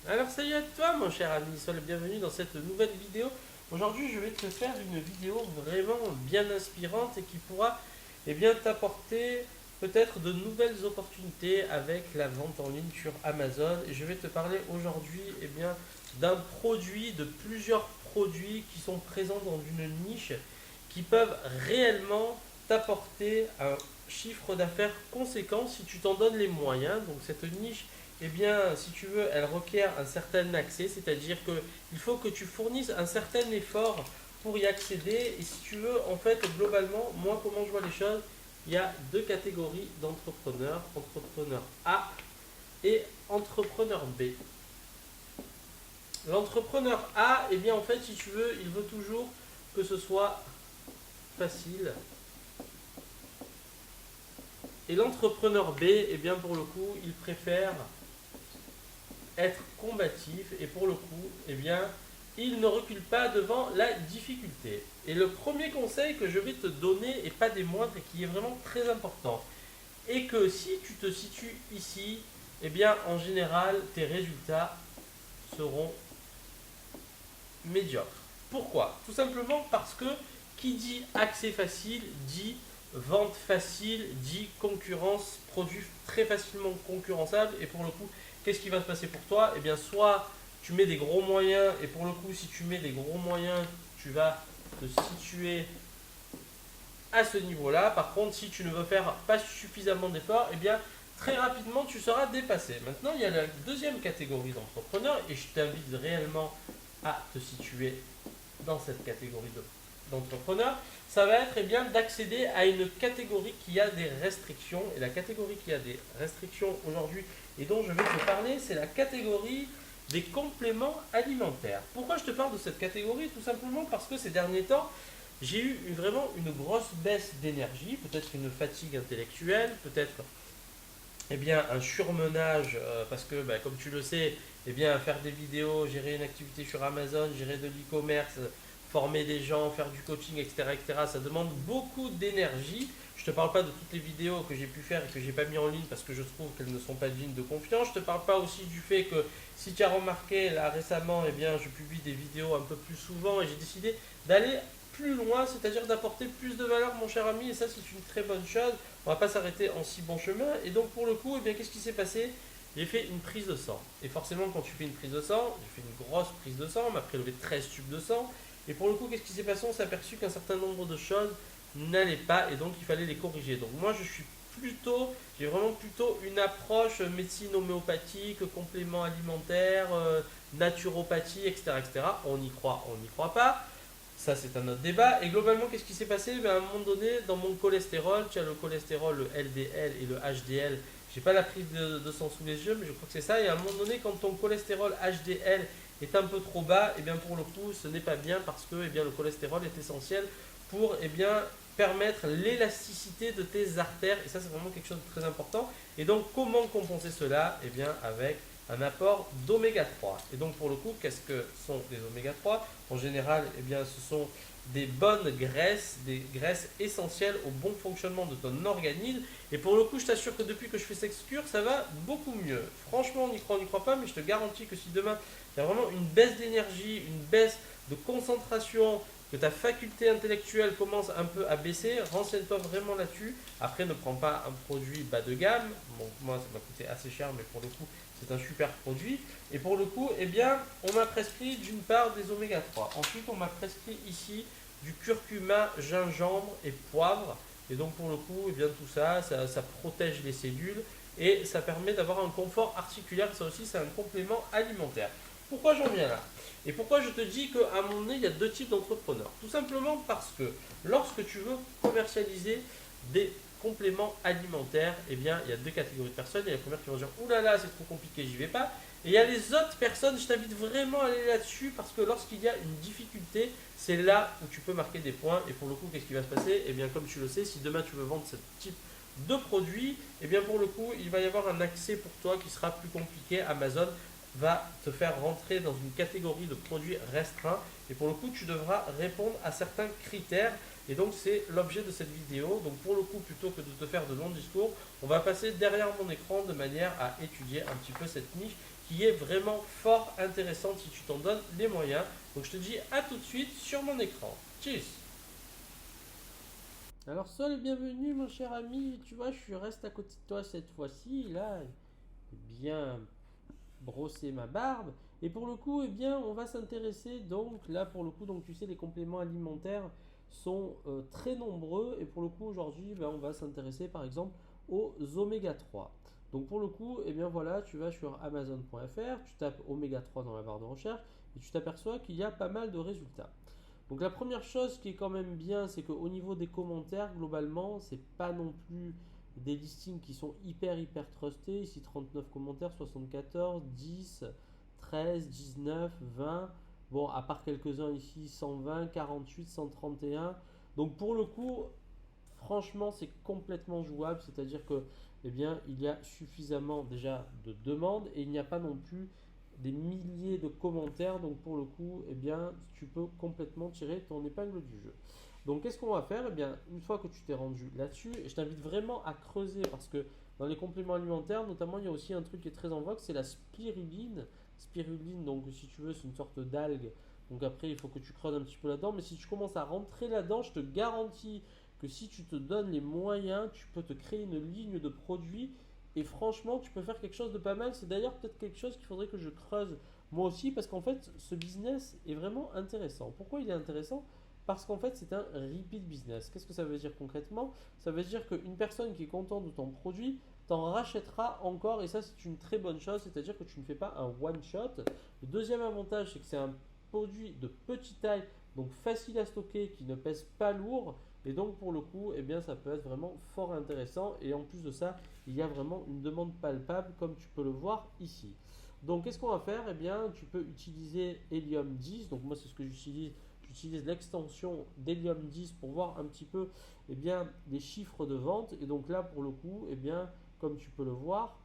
Alors salut à toi mon cher ami, sois le bienvenu dans cette nouvelle vidéo. Aujourd'hui je vais te faire une vidéo vraiment bien inspirante et qui pourra t'apporter peut-être de nouvelles opportunités avec la vente en ligne sur Amazon. Et je vais te parler aujourd'hui d'un produit, de plusieurs produits qui sont présents dans une niche qui peuvent réellement t'apporter un chiffre d'affaires conséquent si tu t'en donnes les moyens. Donc cette niche, si tu veux, elle requiert un certain accès, c'est-à-dire qu'il faut que tu fournisses un certain effort pour y accéder. Et si tu veux, en fait, globalement, moi, comment je vois les choses, il y a deux catégories d'entrepreneurs, entrepreneur A et entrepreneur B. L'entrepreneur A, en fait, si tu veux, il veut toujours que ce soit facile. Et l'entrepreneur B, pour le coup, il préfère être combatif et pour le coup, il ne recule pas devant la difficulté. Et le premier conseil que je vais te donner, et pas des moindres, et qui est vraiment très important, est que si tu te situes ici, en général, tes résultats seront médiocres. Pourquoi? Tout simplement parce que qui dit accès facile dit vente facile, dit concurrence, produit très facilement concurrençable. Et pour le coup, qu'est-ce qui va se passer pour toi? Soit tu mets des gros moyens, et pour le coup, si tu mets des gros moyens, tu vas te situer à ce niveau-là. Par contre, si tu ne veux faire pas suffisamment d'efforts, très rapidement, tu seras dépassé. Maintenant, il y a la deuxième catégorie d'entrepreneurs, et je t'invite réellement à te situer dans cette catégorie d'entrepreneurs. Ça va être d'accéder à une catégorie qui a des restrictions. Et la catégorie qui a des restrictions aujourd'hui et dont je vais te parler, c'est la catégorie des compléments alimentaires. Pourquoi je te parle de cette catégorie? Tout simplement parce que ces derniers temps, j'ai eu vraiment une grosse baisse d'énergie, peut-être une fatigue intellectuelle, peut-être un surmenage, parce que comme tu le sais, faire des vidéos, gérer une activité sur Amazon, gérer de l'e-commerce, former des gens, faire du coaching, etc., ça demande beaucoup d'énergie. Je ne te parle pas de toutes les vidéos que j'ai pu faire et que j'ai pas mis en ligne parce que je trouve qu'elles ne sont pas dignes de confiance. Je ne te parle pas aussi du fait que, si tu as remarqué là récemment, je publie des vidéos un peu plus souvent et j'ai décidé d'aller plus loin, c'est-à-dire d'apporter plus de valeur, mon cher ami, et ça c'est une très bonne chose. On va pas s'arrêter en si bon chemin. Et donc pour le coup, qu'est-ce qui s'est passé? J'ai fait une prise de sang. Et forcément, quand tu fais une prise de sang, j'ai fait une grosse prise de sang, on m'a prélevé 13 tubes de sang. Et pour le coup, qu'est-ce qui s'est passé? On s'est aperçu qu'un certain nombre de choses n'allaient pas et donc il fallait les corriger. Donc moi, j'ai vraiment plutôt une approche médecine homéopathique, complément alimentaire, naturopathie, etc., etc. On y croit, on n'y croit pas. Ça, c'est un autre débat. Et globalement, qu'est-ce qui s'est passé? À un moment donné, dans mon cholestérol, tu as le cholestérol, le LDL et le HDL. J'ai pas la prise de sang sous les yeux, mais je crois que c'est ça. Et à un moment donné, quand ton cholestérol HDL est un peu trop bas, pour le coup, ce n'est pas bien parce que le cholestérol est essentiel pour permettre l'élasticité de tes artères. Et ça, c'est vraiment quelque chose de très important. Et donc, comment compenser cela? Avec un apport d'oméga 3. Et donc pour le coup, qu'est-ce que sont les oméga 3? En général, ce sont des bonnes graisses, des graisses essentielles au bon fonctionnement de ton organisme. Et pour le coup, je t'assure que depuis que je fais cette cure, ça va beaucoup mieux. Franchement, on n'y croit pas, mais je te garantis que si demain, il y a vraiment une baisse d'énergie, une baisse de concentration, que ta faculté intellectuelle commence un peu à baisser, renseigne-toi vraiment là-dessus. Après, ne prends pas un produit bas de gamme. Bon, moi, ça m'a coûté assez cher, mais pour le coup, c'est un super produit. Et pour le coup, on m'a prescrit d'une part des oméga 3. Ensuite, on m'a prescrit ici du curcuma, gingembre et poivre. Et donc pour le coup, tout ça, ça protège les cellules et ça permet d'avoir un confort articulaire. Ça aussi, c'est un complément alimentaire. Pourquoi j'en viens là? Et pourquoi je te dis qu'à un moment donné, il y a deux types d'entrepreneurs? Tout simplement parce que lorsque tu veux commercialiser des compléments alimentaires, il y a deux catégories de personnes. Il y a les premières qui vont dire ouh là là, c'est trop compliqué, j'y vais pas. Et il y a les autres personnes, je t'invite vraiment à aller là-dessus parce que lorsqu'il y a une difficulté, c'est là où tu peux marquer des points. Et pour le coup, qu'est-ce qui va se passer? Comme tu le sais, si demain tu veux vendre ce type de produit, pour le coup, il va y avoir un accès pour toi qui sera plus compliqué. Amazon va te faire rentrer dans une catégorie de produits restreints et pour le coup tu devras répondre à certains critères et donc c'est l'objet de cette vidéo. Donc pour le coup, plutôt que de te faire de longs discours, on va passer derrière mon écran de manière à étudier un petit peu cette niche qui est vraiment fort intéressante si tu t'en donnes les moyens. Donc je te dis à tout de suite sur mon écran. Cheers. Alors sois le bienvenu mon cher ami, tu vois je reste à côté de toi cette fois-ci, là, bien brosser ma barbe. Et pour le coup, eh bien, on va s'intéresser donc là pour le coup, donc tu sais, les compléments alimentaires sont très nombreux. Et pour le coup, aujourd'hui, ben, on va s'intéresser par exemple aux oméga 3. Donc pour le coup, eh bien voilà, tu vas sur Amazon.fr, tu tapes oméga 3 dans la barre de recherche et tu t'aperçois qu'il y a pas mal de résultats. Donc la première chose qui est quand même bien, c'est qu'au niveau des commentaires, globalement, c'est pas non plus des listings qui sont hyper trustés. Ici 39 commentaires, 74, 10, 13, 19, 20. Bon, à part quelques-uns ici, 120, 48, 131. Donc pour le coup, franchement, c'est complètement jouable. C'est-à-dire que, eh bien, il y a suffisamment déjà de demandes et il n'y a pas non plus des milliers de commentaires. Donc pour le coup, eh bien, tu peux complètement tirer ton épingle du jeu. Donc qu'est-ce qu'on va faire? Eh bien, une fois que tu t'es rendu là-dessus, et je t'invite vraiment à creuser parce que dans les compléments alimentaires, notamment, il y a aussi un truc qui est très en vogue, c'est la spiruline. Spiruline, donc si tu veux, c'est une sorte d'algue. Donc après, il faut que tu creuses un petit peu là-dedans. Mais si tu commences à rentrer là-dedans, je te garantis que si tu te donnes les moyens, tu peux te créer une ligne de produits et franchement, tu peux faire quelque chose de pas mal. C'est d'ailleurs peut-être quelque chose qu'il faudrait que je creuse moi aussi parce qu'en fait, ce business est vraiment intéressant. Pourquoi il est intéressant? Parce qu'en fait, c'est un repeat business. Qu'est-ce que ça veut dire concrètement? Ça veut dire qu'une personne qui est contente de ton produit t'en rachètera encore et ça, c'est une très bonne chose. C'est-à-dire que tu ne fais pas un one-shot. Le deuxième avantage, c'est que c'est un produit de petite taille, donc facile à stocker, qui ne pèse pas lourd. Et donc pour le coup, eh bien, ça peut être vraiment fort intéressant. Et en plus de ça, il y a vraiment une demande palpable comme tu peux le voir ici. Donc qu'est-ce qu'on va faire? Eh bien, tu peux utiliser Helium 10. Donc moi, c'est ce que j'utilise. J'utilise l'extension d'Helium 10 pour voir un petit peu eh bien, les chiffres de vente. Et donc là, pour le coup, eh bien, comme tu peux le voir,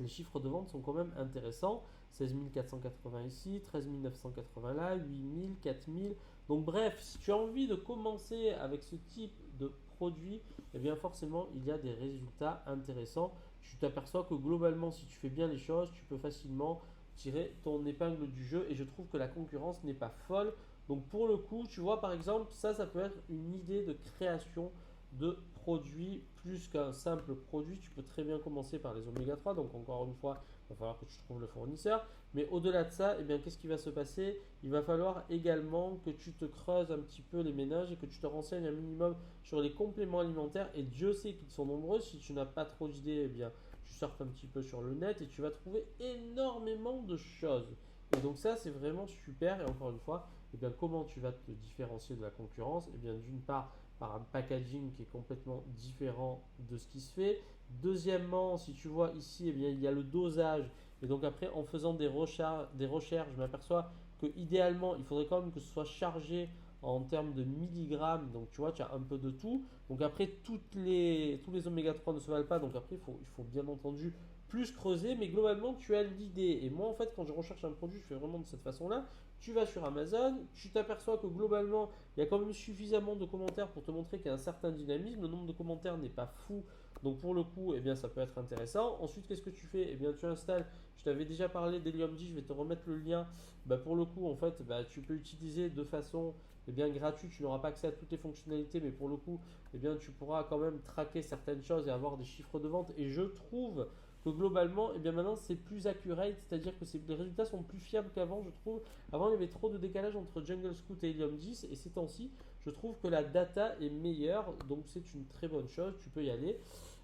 les chiffres de vente sont quand même intéressants. 16 480 ici, 13 980 là, 8 000, 4 000. Donc bref, si tu as envie de commencer avec ce type de produit, eh bien forcément il y a des résultats intéressants. Tu t'aperçois que globalement, si tu fais bien les choses, tu peux facilement tirer ton épingle du jeu et je trouve que la concurrence n'est pas folle. Donc pour le coup, tu vois par exemple, ça peut être une idée de création de produits plus qu'un simple produit. Tu peux très bien commencer par les oméga 3. Donc encore une fois, il va falloir que tu trouves le fournisseur. Mais au-delà de ça, eh bien, qu'est-ce qui va se passer? Il va falloir également que tu te creuses un petit peu les ménages et que tu te renseignes un minimum sur les compléments alimentaires. Et Dieu sait qu'ils sont nombreux. Si tu n'as pas trop d'idées, eh bien, tu surfes un petit peu sur le net et tu vas trouver énormément de choses. Et donc ça, c'est vraiment super. Et encore une fois, eh bien, comment tu vas te différencier de la concurrence? Eh bien, d'une part, par un packaging qui est complètement différent de ce qui se fait. Deuxièmement, si tu vois ici, eh bien, il y a le dosage. Et donc après, en faisant des recherches, je m'aperçois que idéalement, il faudrait quand même que ce soit chargé en termes de milligrammes. Donc tu vois, tu as un peu de tout. Donc après, tous les oméga 3 ne se valent pas. Donc après, il faut bien entendu plus creuser. Mais globalement, tu as l'idée. Et moi, en fait, quand je recherche un produit, je fais vraiment de cette façon-là. Tu vas sur Amazon, tu t'aperçois que globalement, il y a quand même suffisamment de commentaires pour te montrer qu'il y a un certain dynamisme. Le nombre de commentaires n'est pas fou. Donc pour le coup, eh bien, ça peut être intéressant. Ensuite, qu'est-ce que tu fais? Eh bien, tu installes. Je t'avais déjà parlé d'Helium 10, je vais te remettre le lien. Bah, pour le coup, en fait, bah, tu peux utiliser de façon eh bien, gratuite. Tu n'auras pas accès à toutes les fonctionnalités, mais pour le coup, eh bien, tu pourras quand même traquer certaines choses et avoir des chiffres de vente. Et je trouve que globalement, eh bien maintenant c'est plus accurate, c'est-à-dire que les résultats sont plus fiables qu'avant, je trouve. Avant, il y avait trop de décalage entre Jungle Scout et Helium 10, et ces temps-ci, je trouve que la data est meilleure, donc c'est une très bonne chose, tu peux y aller.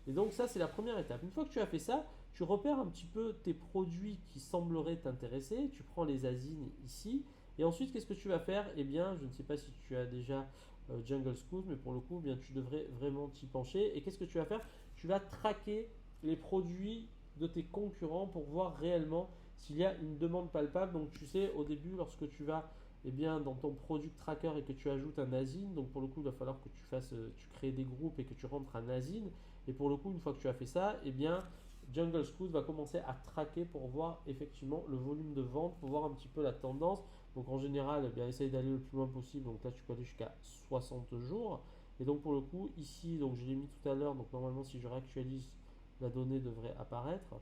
Et donc ça, c'est la première étape. Une fois que tu as fait ça, tu repères un petit peu tes produits qui sembleraient t'intéresser, tu prends les asines ici, et ensuite, qu'est-ce que tu vas faire? Eh bien, je ne sais pas si tu as déjà Jungle Scout, mais pour le coup, eh bien, tu devrais vraiment t'y pencher. Et qu'est-ce que tu vas faire? Tu vas traquer les produits de tes concurrents pour voir réellement s'il y a une demande palpable. Donc tu sais, au début, lorsque tu vas eh bien, dans ton product tracker et que tu ajoutes un asine, donc pour le coup, il va falloir que tu crées des groupes et que tu rentres un asine. Et pour le coup, une fois que tu as fait ça, eh bien, Jungle Scout va commencer à traquer pour voir effectivement le volume de vente, pour voir un petit peu la tendance. Donc en général, eh bien, essaye d'aller le plus loin possible. Donc là, tu peux aller jusqu'à 60 jours. Et donc pour le coup, ici, donc je l'ai mis tout à l'heure. Donc normalement, si je réactualise, la donnée devrait apparaître.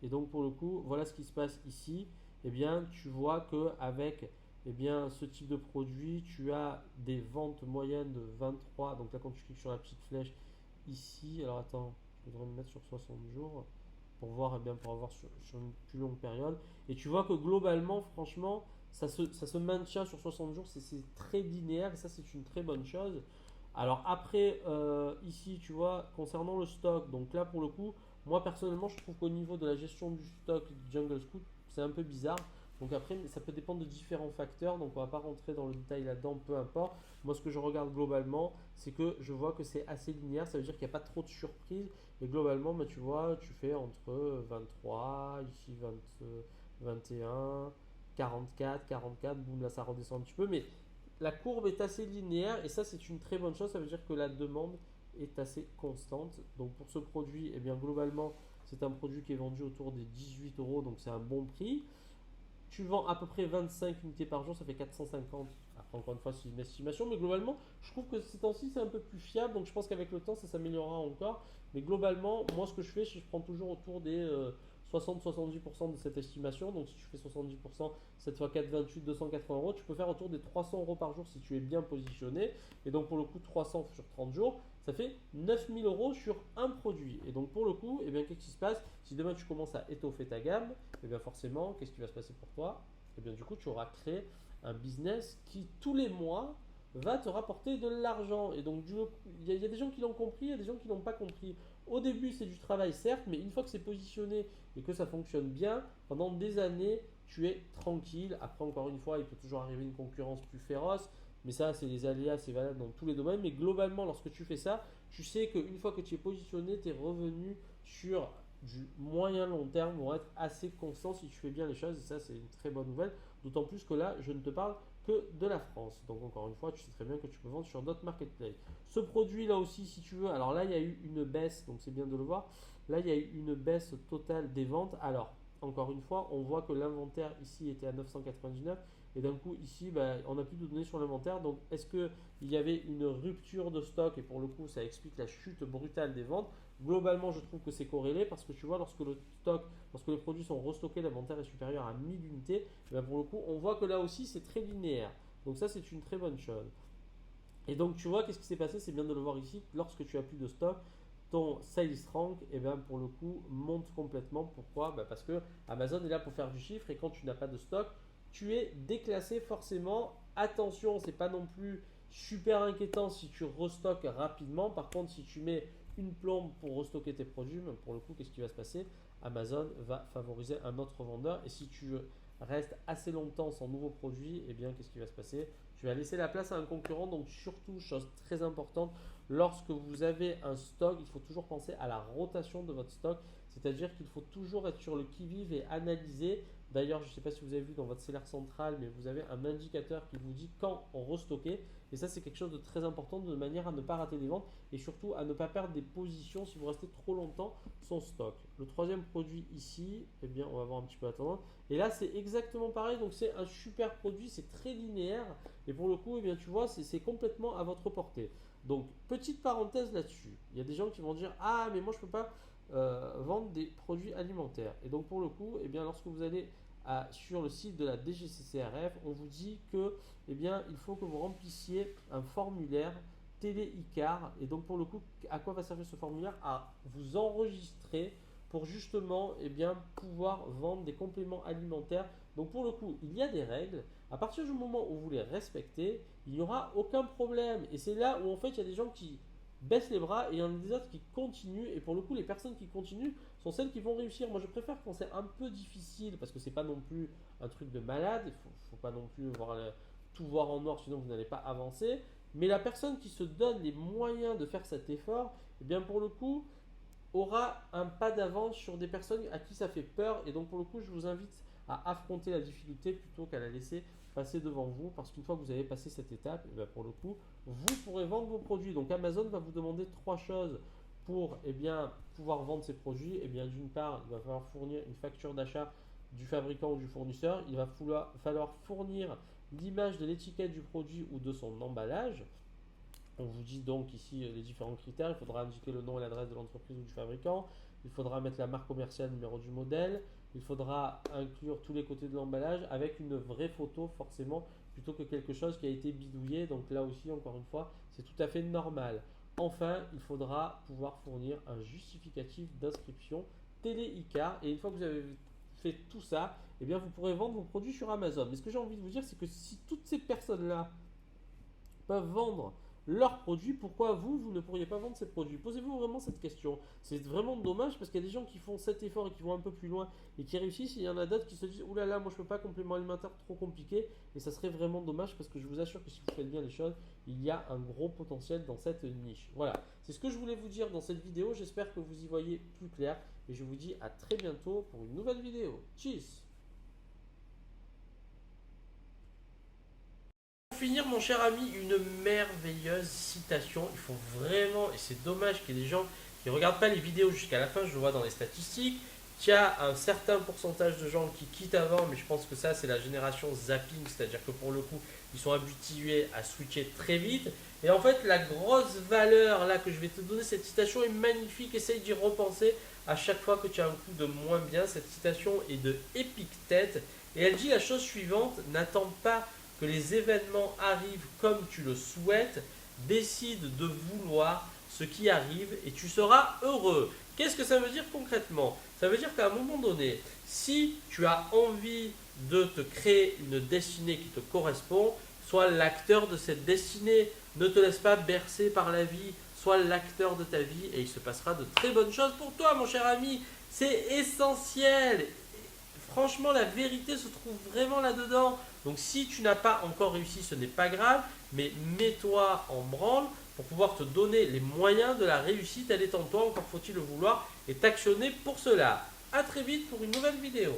Et donc pour le coup, voilà ce qui se passe ici. Eh bien, tu vois qu'avec ce type de produit, tu as des ventes moyennes de 23. Donc là, quand tu cliques sur la petite flèche ici, alors attends, je voudrais me mettre sur 60 jours pour voir, pour avoir sur une plus longue période. Et tu vois que globalement, franchement, ça se maintient sur 60 jours, c'est très linéaire et ça, c'est une très bonne chose. Alors après, ici, tu vois, concernant le stock, donc là, pour le coup, moi, personnellement, je trouve qu'au niveau de la gestion du stock Jungle Scout, c'est un peu bizarre. Donc après, ça peut dépendre de différents facteurs, donc on va pas rentrer dans le détail là-dedans, peu importe. Moi, ce que je regarde globalement, c'est que je vois que c'est assez linéaire, ça veut dire qu'il n'y a pas trop de surprises. Et globalement, tu vois, tu fais entre 23, ici 20, 21, 44, 44, boum, là ça redescend un petit peu. Mais la courbe est assez linéaire et ça c'est une très bonne chose, ça veut dire que la demande est assez constante. Donc pour ce produit, globalement c'est un produit qui est vendu autour des 18 euros, donc c'est un bon prix. Tu vends à peu près 25 unités par jour, ça fait 450. Après, encore une fois, c'est une estimation, mais globalement, je trouve que ces temps-ci, c'est un peu plus fiable. Donc, je pense qu'avec le temps, ça s'améliorera encore. Mais globalement, moi, ce que je fais, c'est que je prends toujours autour des 60-70% de cette estimation. Donc, si tu fais 70%, 7 fois 4, 28, 280 euros, tu peux faire autour des 300 euros par jour si tu es bien positionné. Et donc, pour le coup, 300 sur 30 jours, ça fait 9000 euros sur un produit. Et donc, pour le coup, qu'est-ce qui se passe? Si demain tu commences à étoffer ta gamme, et bien forcément, qu'est-ce qui va se passer pour toi? Et bien du coup, tu auras créé un business qui tous les mois va te rapporter de l'argent. Et donc, il y a des gens qui l'ont compris, il y a des gens qui l'ont pas compris. Au début, c'est du travail, certes, mais une fois que c'est positionné et que ça fonctionne bien, pendant des années, tu es tranquille. Après, encore une fois, il peut toujours arriver une concurrence plus féroce. Mais ça, c'est les aléas, c'est valable dans tous les domaines. Mais globalement, lorsque tu fais ça, tu sais qu'une fois que tu es positionné, tes revenus sur du moyen long terme vont être assez constants si tu fais bien les choses. Et ça, c'est une très bonne nouvelle. D'autant plus que là, je ne te parle que de la France. Donc, encore une fois, tu sais très bien que tu peux vendre sur d'autres marketplaces. Ce produit là aussi, si tu veux, alors là, il y a eu une baisse, donc c'est bien de le voir. Là, il y a eu une baisse totale des ventes. Alors, encore une fois, on voit que l'inventaire ici était à 999 et d'un coup ici on n'a plus de données sur l'inventaire. Donc est-ce qu'il y avait une rupture de stock? Et pour le coup ça explique la chute brutale des ventes. Globalement je trouve que c'est corrélé parce que tu vois lorsque les produits sont restockés, l'inventaire est supérieur à 1000 unités. Pour le coup on voit que là aussi c'est très linéaire. Donc ça c'est une très bonne chose. Et donc tu vois qu'est-ce qui s'est passé? C'est bien de le voir ici. Lorsque tu as plus de stock, ton sales rank, pour le coup, monte complètement. Pourquoi? Parce que Amazon est là pour faire du chiffre et quand tu n'as pas de stock, tu es déclassé forcément. Attention, c'est pas non plus super inquiétant si tu restockes rapidement. Par contre, si tu mets une plombe pour restocker tes produits, pour le coup, qu'est-ce qui va se passer? Amazon va favoriser un autre vendeur et si tu restes assez longtemps sans nouveaux produits, qu'est-ce qui va se passer? Tu vas laisser la place à un concurrent. Donc surtout, chose très importante, lorsque vous avez un stock, il faut toujours penser à la rotation de votre stock. C'est-à-dire qu'il faut toujours être sur le qui-vive et analyser. D'ailleurs, je ne sais pas si vous avez vu dans votre CLR central, mais vous avez un indicateur qui vous dit quand on restocker. Et ça, c'est quelque chose de très important de manière à ne pas rater des ventes et surtout à ne pas perdre des positions si vous restez trop longtemps sans stock. Le troisième produit ici, on va voir un petit peu la tendance. Et là, c'est exactement pareil. Donc, c'est un super produit, c'est très linéaire. Et pour le coup, tu vois, c'est complètement à votre portée. Donc, petite parenthèse là-dessus. Il y a des gens qui vont dire: ah, mais moi, je ne peux pas vendre des produits alimentaires. Et donc, pour le coup, lorsque vous allez sur le site de la DGCCRF, on vous dit que il faut que vous remplissiez un formulaire télé-ICAR. Et donc, pour le coup, à quoi va servir ce formulaire? À vous enregistrer pour justement pouvoir vendre des compléments alimentaires. Donc pour le coup, il y a des règles. À partir du moment où vous les respectez, il n'y aura aucun problème. Et c'est là où en fait il y a des gens qui baissent les bras et il y en a des autres qui continuent. Et pour le coup, les personnes qui continuent sont celles qui vont réussir. Moi, je préfère quand c'est un peu difficile parce que c'est pas non plus un truc de malade. Il faut pas non plus tout voir en noir, sinon vous n'allez pas avancer. Mais la personne qui se donne les moyens de faire cet effort, pour le coup, aura un pas d'avance sur des personnes à qui ça fait peur. Et donc pour le coup, je vous invite à affronter la difficulté plutôt qu'à la laisser passer devant vous. Parce qu'une fois que vous avez passé cette étape, pour le coup, vous pourrez vendre vos produits. Donc Amazon va vous demander trois choses pour pouvoir vendre ses produits. D'une part, il va falloir fournir une facture d'achat du fabricant ou du fournisseur. Il va falloir fournir l'image de l'étiquette du produit ou de son emballage. On vous dit donc ici les différents critères. Il faudra indiquer le nom et l'adresse de l'entreprise ou du fabricant. il faudra mettre la marque commerciale, numéro du modèle, il faudra inclure tous les côtés de l'emballage avec une vraie photo forcément, plutôt que quelque chose qui a été bidouillé. Donc là aussi, encore une fois, c'est tout à fait normal. Enfin, il faudra pouvoir fournir un justificatif d'inscription télé ICAR. Et une fois que vous avez fait tout ça, eh bien, vous pourrez vendre vos produits sur Amazon. Mais ce que j'ai envie de vous dire, c'est que si toutes ces personnes-là peuvent vendre leurs produits, pourquoi vous ne pourriez pas vendre ces produits? Posez-vous vraiment cette question. C'est vraiment dommage parce qu'il y a des gens qui font cet effort et qui vont un peu plus loin et qui réussissent. Et il y en a d'autres qui se disent « Ouh là là, moi je peux pas, complément alimentaire trop compliqué ». Et ça serait vraiment dommage parce que je vous assure que si vous faites bien les choses, il y a un gros potentiel dans cette niche. Voilà, c'est ce que je voulais vous dire dans cette vidéo. J'espère que vous y voyez plus clair et je vous dis à très bientôt pour une nouvelle vidéo. Tchuss! Pour finir, mon cher ami, une merveilleuse citation. Il faut vraiment, et c'est dommage qu'il y ait des gens qui ne regardent pas les vidéos jusqu'à la fin, je le vois dans les statistiques. Il y a un certain pourcentage de gens qui quittent avant, mais je pense que ça, c'est la génération zapping, c'est-à-dire que pour le coup, ils sont habitués à switcher très vite. Et en fait, la grosse valeur là que je vais te donner, cette citation est magnifique. Essaye d'y repenser à chaque fois que tu as un coup de moins bien. Cette citation est de Épictète et elle dit la chose suivante: n'attends pas que les événements arrivent comme tu le souhaites, décide de vouloir ce qui arrive et tu seras heureux. Qu'est-ce que ça veut dire concrètement? Ça veut dire qu'à un moment donné, si tu as envie de te créer une destinée qui te correspond, sois l'acteur de cette destinée. Ne te laisse pas bercer par la vie, sois l'acteur de ta vie et il se passera de très bonnes choses pour toi, mon cher ami. C'est essentiel. Franchement, la vérité se trouve vraiment là-dedans. Donc si tu n'as pas encore réussi, ce n'est pas grave, mais mets-toi en branle pour pouvoir te donner les moyens de la réussite. Elle est en toi, encore faut-il le vouloir et t'actionner pour cela. A très vite pour une nouvelle vidéo.